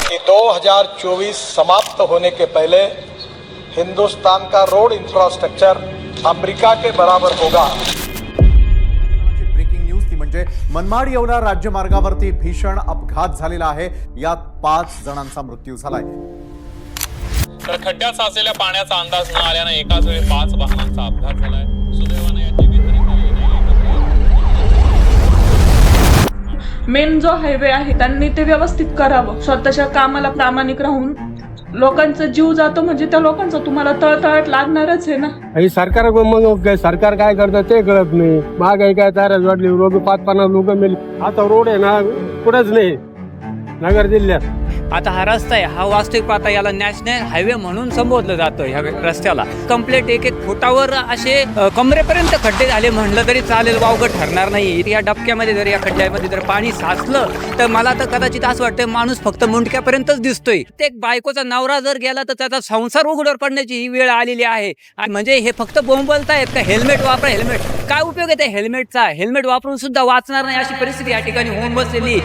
कि 2024 समाप्त होने के पहले हिंदुस्तान का रोड इंफ्रास्ट्रक्चर अमेरिका के बराबर होगा। ब्रेकिंग न्यूज ती म्हणजे मनमाड येवला राज्यमार्गावरती भीषण अपघात झालेला आहे। यात 5 जणांचा मृत्यू झालाय। तर खड्ड्यात साचलेल्या पाण्याचा अंदाज न आल्याने एकाच वेळी 5 वाहनांचा अपघात झालाय। सुदैवाने या जीवितहानी झालेली नाही। मेन जो हायवे आहे त्यांनी ते व्यवस्थित करावं। स्वतःच्या कामाला प्रामाणिक राहून लोकांचा जीव जातो म्हणजे त्या लोकांचा तुम्हाला तळतळाट लागणारच आहे ना। आणि सरकार मग सरकार काय करतं ते कळत नाही। महागाई काय तारच वाढली, रोग 5-50 लोक मेली। आता रोड आहे ना कुठंच नाही नगर जिल्ह्यात। आता हा रस्ता आहे, हा वास्तविक पाहता याला नॅशनल हायवे म्हणून संबोधलं जातं। ह्या रस्त्याला कंप्लीट एक फुटावर असे कमरेपर्यंत खड्डे झाले म्हणलं तरी चालेल, वावगं ठरणार नाही। या डबक्यामध्ये जर या खड्ड्यामध्ये जर पाणी साचलं तर मला तर कदाचित असं वाटतं माणूस फक्त मुंडक्यापर्यंतच दिसतोय। ते बायकोचा नवरा जर गेला तर त्याचा संसार उघड्यावर पडण्याची ही वेळ आलेली आहे। म्हणजे हे फक्त बोंबलतायत का हेल्मेट वापरा, हेल्मेट काय उपयोग आहे त्या हेल्मेटचा? हेल्मेट वापरून सुद्धा वाचणार नाही अशी परिस्थिती या ठिकाणी होऊन बसलेली।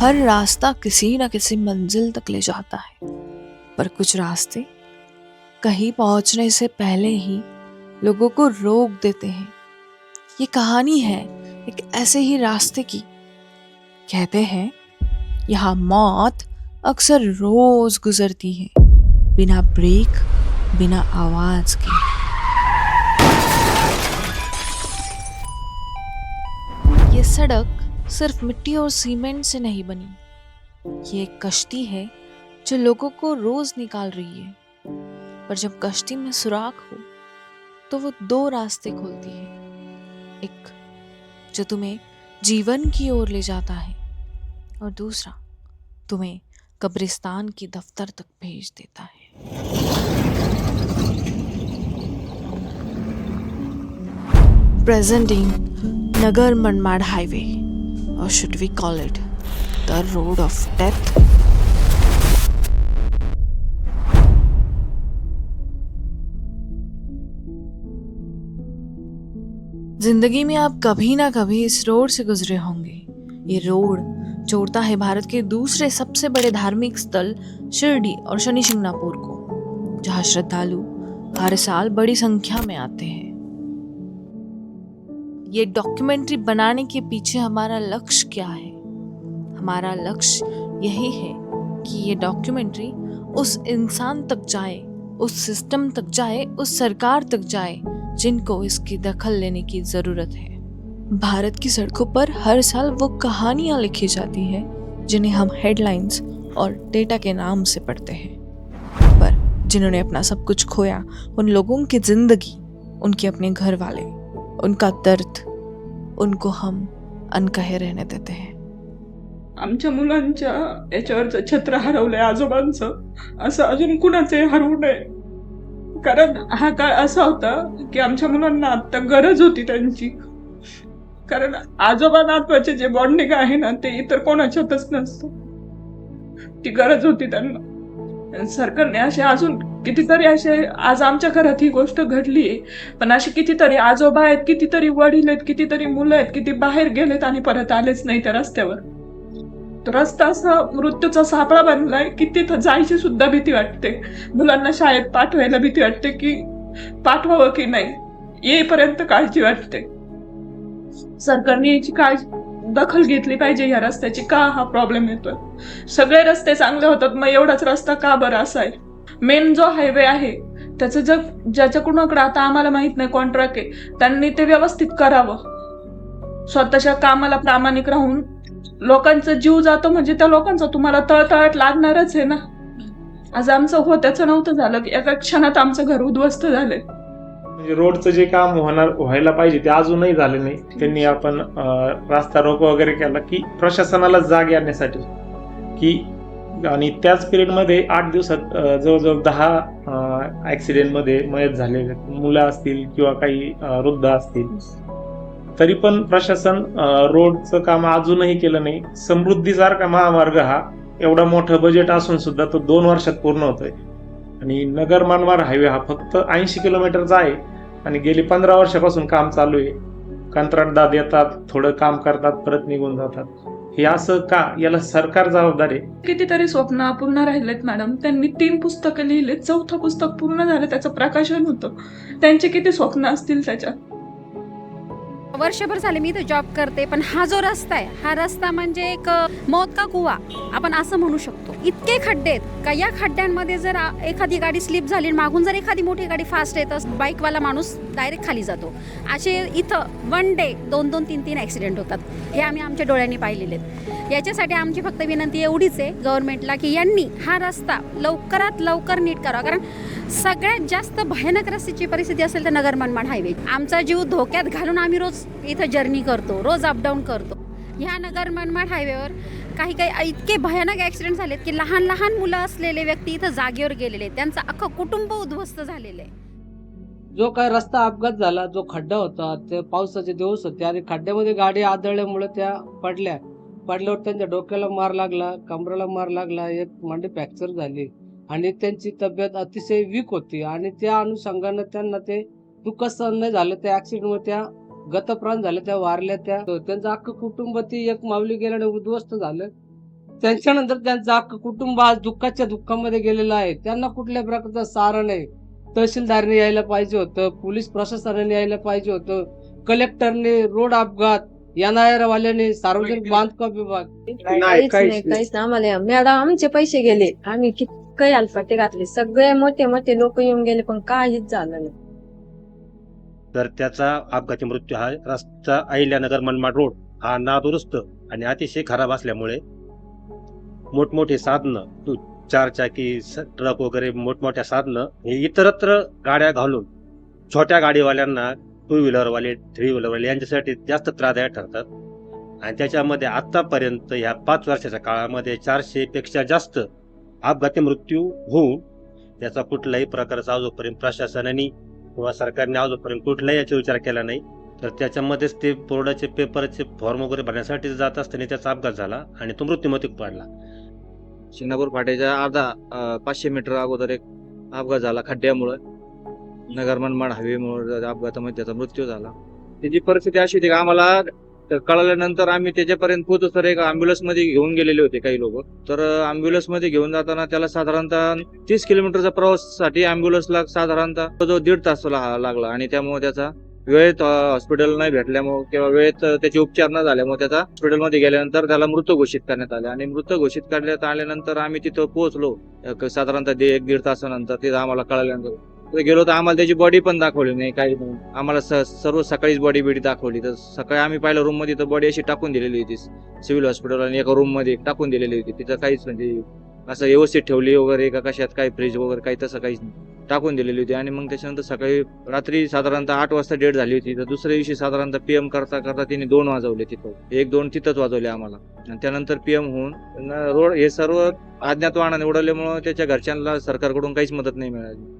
हर रास्ता किसी न किसी मंजिल तक ले जाता है, पर कुछ रास्ते कहीं पहुंचने से पहले ही लोगों को रोक देते हैं। ये कहानी है एक ऐसे ही रास्ते की। कहते हैं यहाँ मौत अक्सर रोज गुजरती है, बिना ब्रेक, बिना आवाज के। ये सड़क सिर्फ मिट्टी और सीमेंट से नहीं बनी, ये एक कश्ती है जो लोगों को रोज निकाल रही है। पर जब कश्ती में सुराख हो तो वो 2 रास्ते खोलती है, एक जो तुम्हें जीवन की ओर ले जाता है और दूसरा तुम्हें कब्रिस्तान की दफ्तर तक भेज देता है। Presenting Nagar Manmad Highway, or should we call it the road of death? जिंदगी में आप कभी ना कभी इस रोड से गुजरे होंगे। ये रोड जोड़ता है भारत के दूसरे सबसे बड़े धार्मिक स्थल शिरडी और शनि शिंगणापुर को, जहां श्रद्धालु हर साल बड़ी संख्या में आते हैं। ये डॉक्यूमेंट्री बनाने के पीछे हमारा लक्ष्य क्या है? हमारा लक्ष्य यही है कि ये डॉक्यूमेंट्री उस इंसान तक जाए, उस सिस्टम तक जाए, उस सरकार तक जाए जिनको इसकी दखल लेने की जरूरत है। भारत की सड़कों पर हर साल वो कहानियां लिखी जाती हैं जिन्हें हम हेडलाइंस और डेटा के नाम से पढ़ते हैं, पर जिन्होंने अपना सब कुछ खोया, उन लोगों की जिंदगी, उनके अपने घर वाले, उनका दर्द, उनको हम अनकहे रहने देते हैं। आमच्या मुलांच्या याच्यावरचं छत्र हरवलंय आजोबांचं, असं अजून कुणाचे हरवू नये। कारण हा काळ असा होता की आमच्या मुलांना आता गरज होती त्यांची। कारण आजोबा नातवाचे जे बॉन्डिंग आहे ना ते इतर कोणाच्यातच नसतं, ती गरज होती त्यांना। सरकारने असे अजून कितीतरी असे, आज आमच्या घरात ही गोष्ट घडली आहे, पण असे कितीतरी आजोबा आहेत, कितीतरी वडील आहेत, कितीतरी मुलं आहेत की ती बाहेर गेलेत आणि परत आलेच नाही त्या रस्त्यावर। तो रस्ता असा मृत्यूचा सापळा बनलाय की तिथं जायची सुद्धा भीती वाटते। मुलांना शाळेत पाठवायला भीती वाटते की पाठवावं की नाही, येईपर्यंत काळजी वाटते। सरकारने याची दखल घेतली पाहिजे या रस्त्याची। का हा प्रॉब्लेम येतोय? सगळे रस्ते चांगले होतात, मग एवढाच रस्ता का बरं असा आहे? मेन जो हायवे आहे त्याचं ज्याच्याकडून आता आम्हाला माहित नाही कॉन्ट्रॅक्ट आहे, त्यांनी ते व्यवस्थित करावं। स्वतःच्या कामाला प्रामाणिक राहून लोकांचा जीव जातो म्हणजे त्या लोकांचा तुम्हाला तळतळाट लागणारच आहे ना। आज आमचं त्याचं नव्हतं झालं की एका क्षणात आमचं घर उद्ध्वस्त झालंय। म्हणजे रोडचं जे काम व्हायला पाहिजे ते अजूनही झाले नाही. त्यांनी आपण रास्ता रोको वगैरे केला की प्रशासनाला जाग येण्यासाठी की, आणि त्याच पिरियडमध्ये 8 दिवसात जवळजवळ 10 ॲक्सिडेंटमध्ये मयत झालेले, मुलं असतील किंवा काही वृद्ध असतील. तरी पण प्रशासन रोडचं काम अजूनही केलं नाही. समृद्धीसारखा महामार्ग हा एवढा मोठं बजेट असून सुद्धा तो 2 वर्षात पूर्ण होतोय. आणि नगर मनमाड हायवे हा फक्त 80 किलोमीटरचा आहे आणि गेली 15 वर्षापासून काम चालू आहे. कंत्राटदार येतात, थोडं काम करतात, परत निघून जातात. हे असं का? याला सरकार जबाबदार आहे. कितीतरी स्वप्न अपूर्ण राहिलेत मॅडम. त्यांनी 3 पुस्तकं लिहिलेत, 4थं पुस्तक पूर्ण झालं, त्याचं प्रकाशन होतं. त्यांचे किती स्वप्न असतील त्याच्यात. वर्षभर झाले मी इथे जॉब करते, पण हा जो रस्ता आहे, हा रस्ता म्हणजे एक मौत का कुवा आपण असं म्हणू शकतो. इतके खड्डे आहेत का या खड्ड्यांमध्ये जर एखादी गाडी स्लिप झाली, मागून जर एखादी मोठी गाडी फास्ट येत असते, बाईकवाला माणूस डायरेक्ट खाली जातो. असे इथं 1 डे 2-2, 3-3 ॲक्सिडेंट होतात. हे आम्ही आमच्या डोळ्यांनी पाहिलेले आहेत. याच्यासाठी आमची फक्त विनंती एवढीच आहे गव्हर्नमेंटला की यांनी हा रस्ता लवकरात लवकर नीट करावा. कारण सगळ्यात जास्त भयानक रस्त्याची परिस्थिती असेल तर नगर मनमाड हायवे. आमचा जीव धोक्यात घालून आम्ही रोज इथं जर्नी करतो, रोज अपडाऊन करतो. ह्या नगर मनमाड हायवेवर काही इतके भयानक ॲक्सिडेंट झालेत की लहान लहान मुलं असलेले व्यक्ती इथं जागेवर गेलेले आहेत. त्यांचं अख्खं कुटुंब उद्ध्वस्त झालेलं आहे. जो काय रस्ता अपघात झाला, जो खड्डा होता, ते पावसाचे दिवस होते आणि खड्ड्यामध्ये गाडी आदळल्यामुळे त्या पडल्यावर त्यांच्या डोक्याला मार लागला, कमरेला मार लागला, एक मांडी फ्रॅक्चर झाली आणि त्यांची तब्येत अतिशय वीक होती. आणि त्या अनुषंगानं त्यांना ते दुःख सहन नाही झालं. त्या ॲक्सिडेंटमुळे त्या गतप्राण झाल्या, त्या वारल्या. त्यांचं अख्खं कुटुंब ती एक माऊली गेल्याने उद्ध्वस्त झालं. त्यांच्यानंतर त्यांचं अख्खं कुटुंब आज दुःखामध्ये गेलेलं आहे. त्यांना कुठल्या प्रकारचा सहारा नाही. तहसीलदारने यायला पाहिजे होतं, पोलीस प्रशासनाने यायला पाहिजे होतं, कलेक्टरने, रोड अपघात वाल्याने, सार्वजनिक बांधकाम विभाग काहीच नाही. आम्हाला मॅडम आमचे पैसे गेले, आम्ही किती अल्फाटे घातले, सगळे मोठे मोठे लोक येऊन गेले, पण काहीच झालं नाही. तर त्याचा अपघाती मृत्यू हा रस्ता अहिल्यानगर मनमाड रोड हा नादुरुस्त आणि अतिशय खराब असल्यामुळे मोठमोठे साधनं, 4 चाकी ट्रक वगैरे मोठमोठ्या साधनं हे इतरत्र गाड्या घालून छोट्या गाडीवाल्यांना, 2 व्हीलरवाले, 3 व्हीलरवाले यांच्यासाठी जास्त त्रासदायक ठरतात. आणि त्याच्यामध्ये आतापर्यंत ह्या 5 वर्षाच्या काळामध्ये 400 पेक्षा जास्त अपघाती मृत्यू होऊन त्याचा कुठलाही प्रकारचा अजूनपर्यंत प्रशासनाने किंवा सरकारने अजूनपर्यंत कुठलाही याचा विचार केला नाही. तर त्याच्यामध्येच ते बोर्डाचे पेपरचे फॉर्म वगैरे भरण्यासाठी जात असताना त्याचा अपघात झाला आणि तो मृत्युमुखी पडला. शिंगणापूर फाट्याच्या अर्धा 500 मीटर अगोदर एक अपघात झाला खड्ड्यामुळं. नगर मनमाड हायवेमुळे अपघातामध्ये त्याचा मृत्यू झाला. त्याची परिस्थिती अशी होती की आम्हाला कळाल्यानंतर आम्ही त्याच्यापर्यंत पोहोचतो. तर एक ॲम्ब्युलन्समध्ये घेऊन गेलेले होते काही लोक. तर ॲम्ब्युलन्समध्ये घेऊन जाताना त्याला साधारणतः 30 किलोमीटरचा प्रवासासाठी ॲम्ब्युलन्सला साधारणतः 1.5 तास लागला. आणि त्यामुळे त्याचा वेळेत हॉस्पिटल नाही भेटल्यामुळे किंवा वेळेत त्याचे उपचार न झाल्यामुळे त्याचा हॉस्पिटलमध्ये गेल्यानंतर त्याला मृत घोषित करण्यात आले. आणि मृत घोषित करण्यात आल्यानंतर आम्ही तिथं पोहोचलो साधारणतः 1-1.5 तासानंतर. तिथं आम्हाला कळाल्यानंतर गेलो तर आम्हाला त्याची बॉडी पण दाखवली नाही, काही नाही. आम्हाला सर्व सकाळीच बॉडी बिडी दाखवली. तर सकाळी आम्ही पाहिलं रूममध्ये तर बॉडी अशी टाकून दिलेली होती सिव्हिल हॉस्पिटल आणि एका रूममध्ये टाकून दिलेली होती. तिथं काहीच म्हणजे असं व्यवस्थित ठेवली वगैरे का कशात काही फ्रीज वगैरे काही तसं काहीच नाही, टाकून दिलेली होती. आणि मग त्याच्यानंतर सकाळी रात्री साधारणतः 8 वाजता डेट झाली होती. तर दुसऱ्या दिवशी साधारणतः PM करता करता तिने 2 वाजवले तिथं, 1-2 तिथंच वाजवले आम्हाला. आणि त्यानंतर PM होऊन रोड हे सर्व अज्ञात वाहनाने उडवल्यामुळं त्याच्या घरच्यांना सरकारकडून काहीच मदत नाही मिळाली.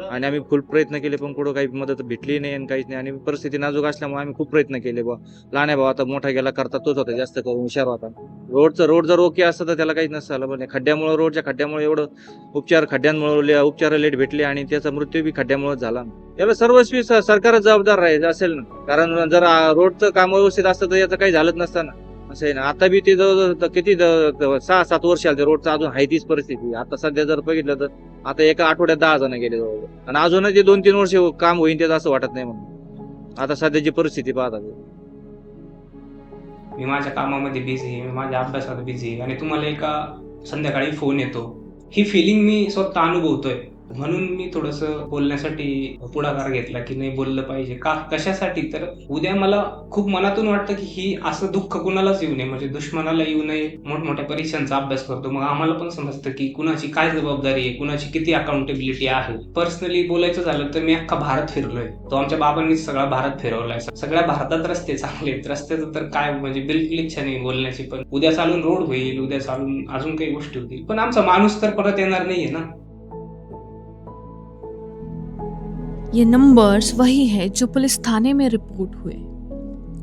आणि आम्ही फुल प्रयत्न केले पण कुठं काही मदत भेटली नाही आणि काहीच नाही. आणि परिस्थिती नाजूक असल्यामुळे आम्ही खूप प्रयत्न केले. लहान भाऊ आता मोठा गेला करता तोच होता, जास्त करून हुशार होता. रोड जर ओके असतं तर त्याला काहीच नसतं. पण खड्ड्यामुळे, रोडच्या खड्ड्यामुळे एवढं उपचार उपचार लेट भेटले आणि त्याचा मृत्यू बी खड्ड्यामुळे झाला. याला सर्वस्वी सरकारच जबाबदार राहील असेल ना. कारण जर रोडचं काम व्यवस्थित असतं तर याचं काही झालंच नसतं ना. असं आहे ना. आता बी ते किती 6-7 वर्ष आले रोडचं अजून आहे तीच परिस्थिती. आता सध्या जर बघितलं तर आता एका आठवड्यात 10 जण गेले जवळ. आणि अजूनही ते 2-3 वर्ष काम होईल त्याचं असं वाटत नाही म्हणून आता सध्याची परिस्थिती पाहता. मी माझ्या कामामध्ये बिझी आहे, मी माझ्या अभ्यासात बिझी आहे आणि तुम्हाला एका संध्याकाळी फोन येतो. ही फिलिंग मी स्वतः अनुभवतोय. म्हणून मी थोडंसं बोलण्यासाठी पुढाकार घेतला की नाही बोललं पाहिजे. का कशासाठी तर उद्या मला खूप मनातून वाटतं की ही असं दुःख कुणालाच येऊ नये, म्हणजे दुश्मनाला येऊ नये. मोठमोठ्या परीक्षांचा अभ्यास करतो, मग आम्हाला पण समजतं की कुणाची काय जबाबदारी आहे, कुणाची किती अकाउंटेबिलिटी आहे. पर्सनली बोलायचं झालं तर मी अख्खा भारत फिरलोय. तो आमच्या बाबांनीच सगळा भारत फिरवलाय. सगळ्या भारतात रस्ते चांगले आहेत. रस्त्याचं तर काय म्हणजे बिलकुल इच्छा नाही बोलण्याची, पण उद्या चालून रोड होईल, उद्या चालून अजून काही गोष्टी होतील, पण आमचा माणूस तर परत येणार नाहीये ना. ये नंबर्स वही है जो पुलिस थाने में रिपोर्ट हुए।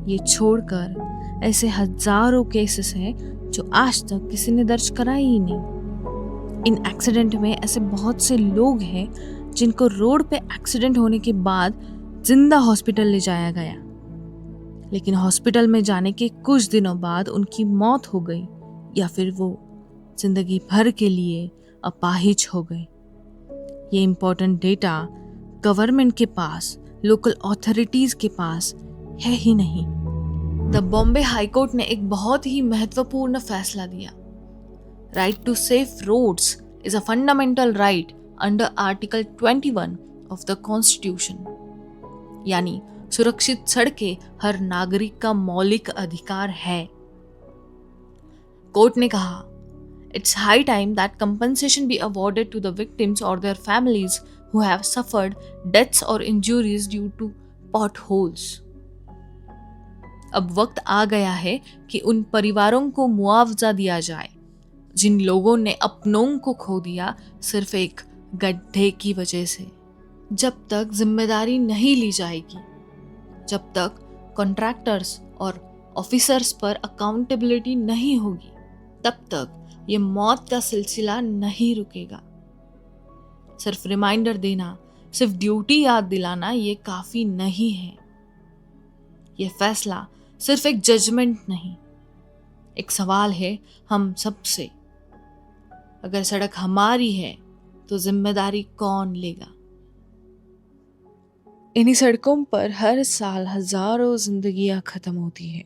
ये छोड़कर ऐसे हजारों केसेस हैं जो आज तक किसी ने दर्ज कराए ही नहीं। इन एक्सीडेंट में ऐसे बहुत से लोग हैं जिनको रोड पे एक्सीडेंट होने के बाद जिंदा हॉस्पिटल ले जाया गया, लेकिन हॉस्पिटल में जाने के कुछ दिनों बाद उनकी मौत हो गई या फिर वो जिंदगी भर के लिए अपाहिज हो गए। ये इम्पोर्टेंट डेटा गवर्नमेंट के पास, लोकल अथॉरिटीज के पास है ही नहीं। द बॉम्बे हाई कोर्ट ने एक बहुत ही महत्वपूर्ण फैसला दिया। Right to safe roads is a fundamental right under article 21 of the constitution. यानी सुरक्षित सड़कें हर नागरिक का मौलिक अधिकार है। कोर्ट ने कहा, it's high time that compensation be awarded to the victims और their families who have suffered deaths or injuries due to potholes। अब वक्त आ गया है कि उन परिवारों को मुआवजा दिया जाए जिन लोगों ने अपनों को खो दिया सिर्फ एक गड्ढे की वजह से। जब तक जिम्मेदारी नहीं ली जाएगी, जब तक कॉन्ट्रैक्टर्स और ऑफिसर्स पर अकाउंटेबिलिटी नहीं होगी, तब तक ये मौत का सिलसिला नहीं रुकेगा। सिर्फ रिमाइंडर देना, सिर्फ ड्यूटी याद दिलाना ये काफी नहीं है। ये फैसला सिर्फ एक जजमेंट नहीं, एक सवाल है हम सबसे। अगर सड़क हमारी है तो जिम्मेदारी कौन लेगा? इन्हीं सड़कों पर हर साल हजारों जिंदगियां खत्म होती है।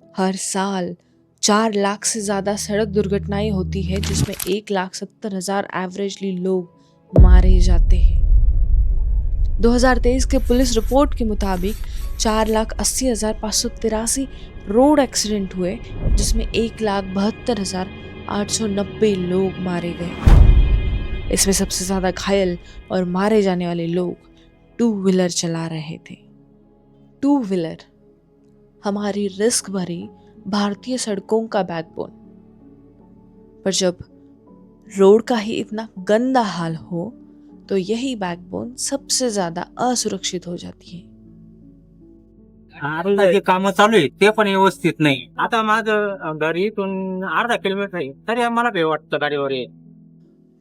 हर साल 4 लाख से ज़्यादा सड़क दुर्घटनाएं होती है, जिसमें 1,70,000 एवरेजली लोग मारे जाते हैं। 2023 के पुलिस रिपोर्ट के मुताबिक 4,80,583 रोड एक्सीडेंट हुए, जिसमें 1,72,890 लोग मारे गए। इसमें सबसे ज़्यादा घायल और मारे जाने वाले लोग 2 व्हीलर चला रहे थे। 2 व्हीलर हमारी रिस्क भरी भारतीय सड़कों का बैकबोन, पर जब रोड का ही इतना गंदा हाल हो तो यही बैकबोन सबसे ज्यादा असुरक्षित हो जाती है। आता जे काम चालू आहे ते पण व्यवस्थित नाही। आता माझं घर इथून अर्धा किलोमीटर आहे, तरी मला भय वाटतं गाडीवर ये।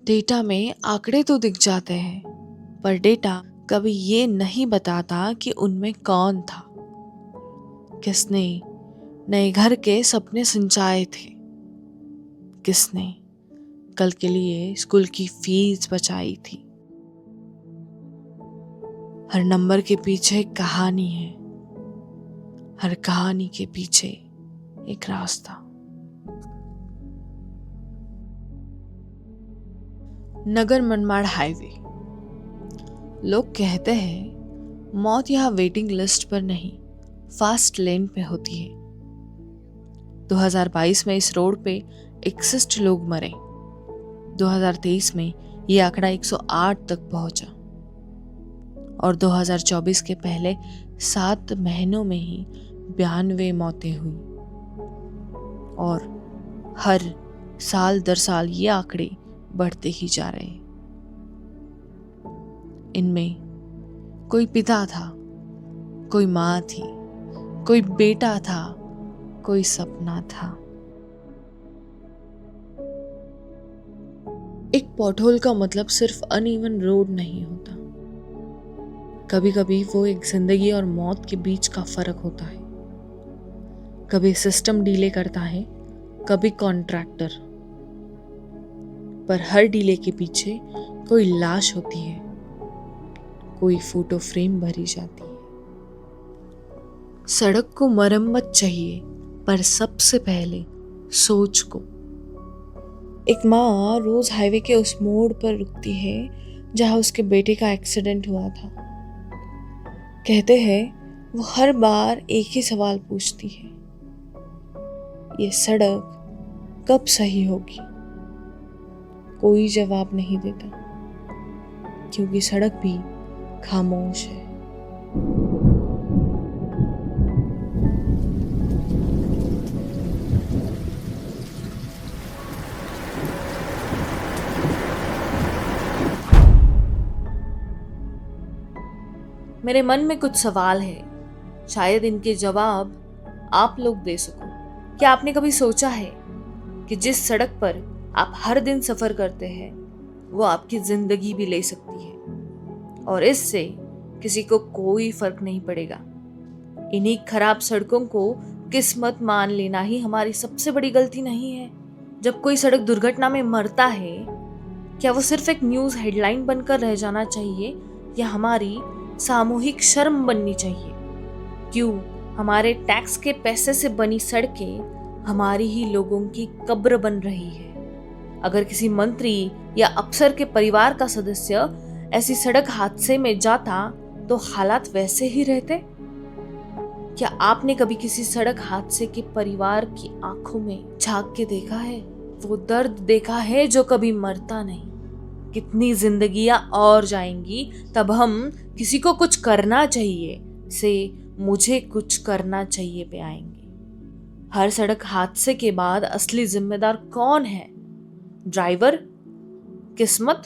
डेटा में आंकड़े तो दिख जाते हैं, पर डेटा कभी ये नहीं बताता कि उनमें कौन था, किसने नए घर के सपने संचाए थे, किसने कल के लिए स्कूल की फीस बचाई थी। हर नंबर के पीछे एक कहानी है, हर कहानी के पीछे एक रास्ता। नगर मनमाड़ हाईवे। लोग कहते हैं मौत यहाँ वेटिंग लिस्ट पर नहीं, फास्ट लेन पे होती है। 2022 में इस रोड पे 61 लोग मरे। 2023 में ये आंकड़ा 108 तक पहुंचा और 2024 के पहले 7 महीनों में ही 92 मौतें हुई और हर साल दर साल ये आंकड़े बढ़ते ही जा रहे हैं। इनमें कोई पिता था, कोई माँ थी, कोई बेटा था, कोई सपना था। एक पॉटहोल का मतलब सिर्फ अनइवन रोड नहीं होता। कभी कभी वो एक जिंदगी और मौत के बीच का फर्क होता है। कभी सिस्टम डीले करता है, कभी कॉन्ट्रैक्टर, पर हर डीले के पीछे कोई लाश होती है, कोई फोटो फ्रेम भरी जाती है। सड़क को मरम्मत चाहिए, पर सबसे पहले सोच को। एक माँ रोज हाईवे के उस मोड़ पर रुकती है जहाँ उसके बेटे का एक्सीडेंट हुआ था। कहते हैं वो हर बार एक ही सवाल पूछती है, ये सड़क कब सही होगी? कोई जवाब नहीं देता क्योंकि सड़क भी खामोश है। मेरे मन में कुछ सवाल है, शायद इनके जवाब आप लोग दे सको। क्या आपने कभी सोचा है कि जिस सड़क पर आप हर दिन सफर करते हैं वो आपकी जिंदगी भी ले सकती है और इससे किसी को कोई फर्क नहीं पड़ेगा। इन्हीं खराब सड़कों को किस्मत मान लेना ही हमारी सबसे बड़ी गलती नहीं है। जब कोई सड़क दुर्घटना में मरता है, क्या वो सिर्फ एक न्यूज़ हेडलाइन बनकर रह जाना चाहिए या हमारी सामूहिक शर्म बननी चाहिए? क्यों हमारे टैक्स के पैसे से बनी सड़कें हमारी ही लोगों की कब्र बन रही है? अगर किसी मंत्री या अफसर के परिवार का सदस्य ऐसी सड़क हादसे में जाता तो हालात वैसे ही रहते? क्या आपने कभी किसी सड़क हादसे के परिवार की आंखों में झांक के देखा है? वो दर्द देखा है जो कभी मरता नहीं। कितनी जिंदगियां और जाएंगी तब हम किसी को कुछ करना चाहिए से मुझे कुछ करना चाहिए पे आएंगे। हर सड़क हादसे के बाद असली जिम्मेदार कौन है? ड्राइवर, किस्मत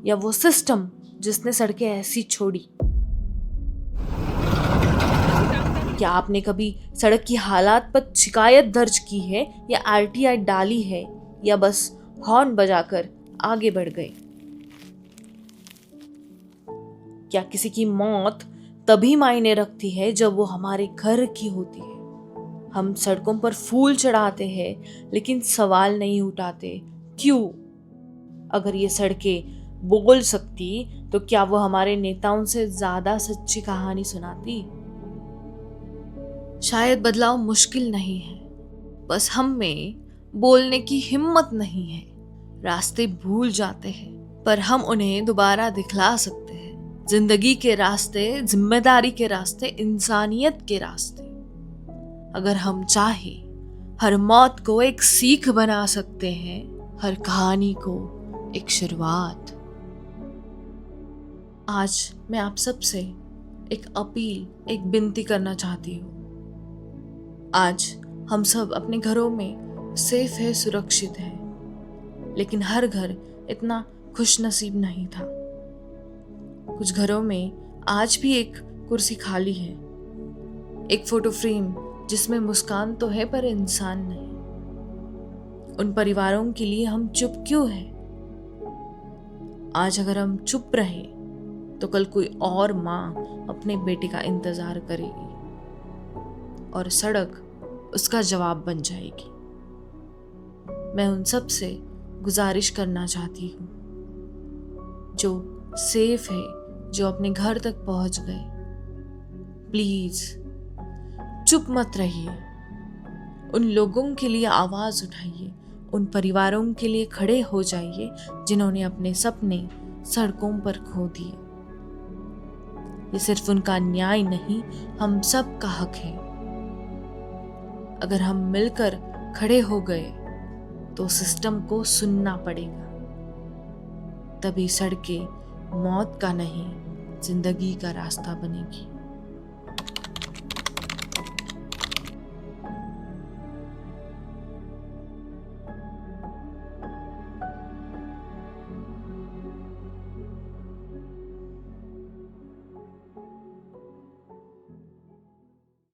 या वो सिस्टम जिसने सड़कें ऐसी छोड़ी? क्या आपने कभी सड़क की हालात पर शिकायत दर्ज की है या आरटीआई डाली है या बस हॉर्न बजाकर आगे बढ़ गए? क्या किसी की मौत तभी मायने रखती है जब वो हमारे घर की होती है? हम सड़कों पर फूल चढ़ाते हैं लेकिन सवाल नहीं उठाते, क्यों? अगर ये सड़कें बोल सकती तो क्या वो हमारे नेताओं से ज्यादा सच्ची कहानी सुनाती? शायद बदलाव मुश्किल नहीं है, बस हम में बोलने की हिम्मत नहीं है। रास्ते भूल जाते हैं पर हम उन्हें दोबारा दिखला सकते हैं। जिंदगी के रास्ते, जिम्मेदारी के रास्ते, इंसानियत के रास्ते। अगर हम चाहें हर मौत को एक सीख बना सकते हैं, हर कहानी को एक शुरुआत। आज मैं आप सबसे एक अपील, एक विनती करना चाहती हूँ। आज हम सब अपने घरों में सेफ है, सुरक्षित है, लेकिन हर घर इतना खुशनसीब नहीं था। कुछ घरों में आज भी एक कुर्सी खाली है, एक फोटो फ्रेम जिसमें मुस्कान तो है पर इंसान नहीं। उन परिवारों के लिए हम चुप क्यों हैं? आज अगर हम चुप रहे तो कल कोई और माँ अपने बेटे का इंतजार करेगी और सड़क उसका जवाब बन जाएगी। मैं उन सब से गुजारिश करना चाहती हूँ जो सेफ है, जो अपने घर तक पहुंच गए, प्लीज चुप मत रहिए। उन लोगों के लिए आवाज उठाइए, उन परिवारों के लिए खड़े हो जाइए जिन्होंने अपने सपने सड़कों पर खो दिए। ये सिर्फ उनका न्याय नहीं, हम सब का हक है। अगर हम मिलकर खड़े हो गए तो सिस्टम को सुनना पड़ेगा, तभी सड़कें मौत का नहीं, जिंदगी का रास्ता बनेगी।